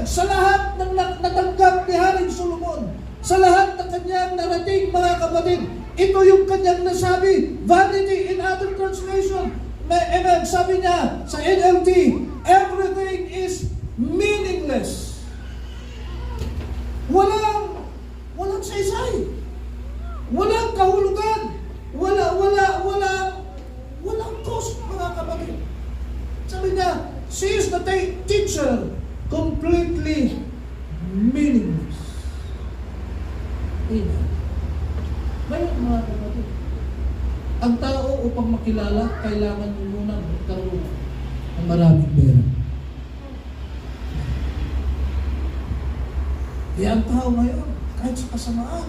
sa lahat ng natanggap ni Haring Solomon, sa lahat ng kanyang narating, mga kapatid, ito yung kanyang nasabi. Vanity in other translation. Amen. Sabi niya sa NLT, everything is meaningless. Walang saysay. Walang kahulugan. Walang cost, mga kapatid. Sabi niya, she is the teacher, completely meaningless. Amen. Ngayon, mga kapatid, ang tao upang makilala, kailangan mo muna magkaroon ng maraming pera. Kaya ang tao ngayon, kahit sa kasamaan,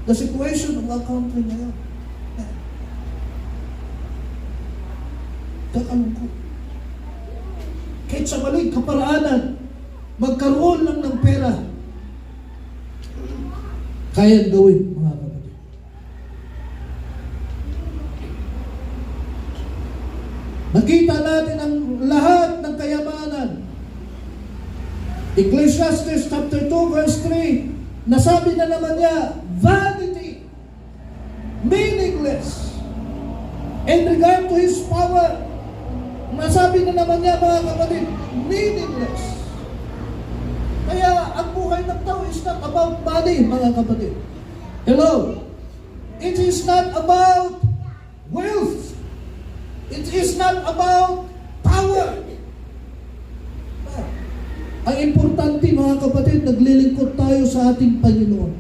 the situation of our country ngayon, kakalungkot. Kahit sa maling kaparaanan, magkaroon lang ng pera, kayang gawin, mga kapatid. Nakita natin ang lahat ng kayamanan. Ecclesiastes chapter 2 verse 3, nasabi na naman niya, vanity, meaningless. In regard to his power, nasabi na naman niya, mga kapatid, meaningless. Kaya ang buhay ng tao is not about money, mga kapatid. Hello? It is not about wealth. It is not about power. Ang importante, mga kapatid, naglilingkod tayo sa ating Panginoon.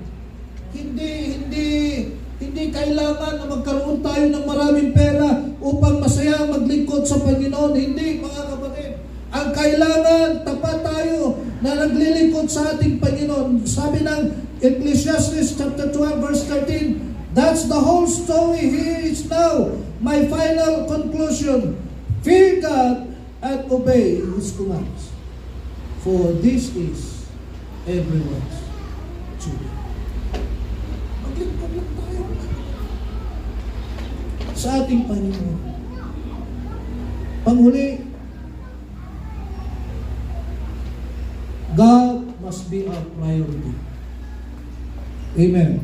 Hindi kailangan na magkaroon tayo ng maraming pera upang masaya maglingkod sa Panginoon. Hindi, mga kapatid. Ang kailangan, tapat tayo na naglilingkod sa ating Panginoon. Sabi ng Ecclesiastes chapter 12 verse 13, that's the whole story. Here is now my final conclusion. Fear God and obey His commands. For this is everyone's duty. Maglingkod lang tayo sa ating Panginoon. Panghuli, God must be our priority. Amen.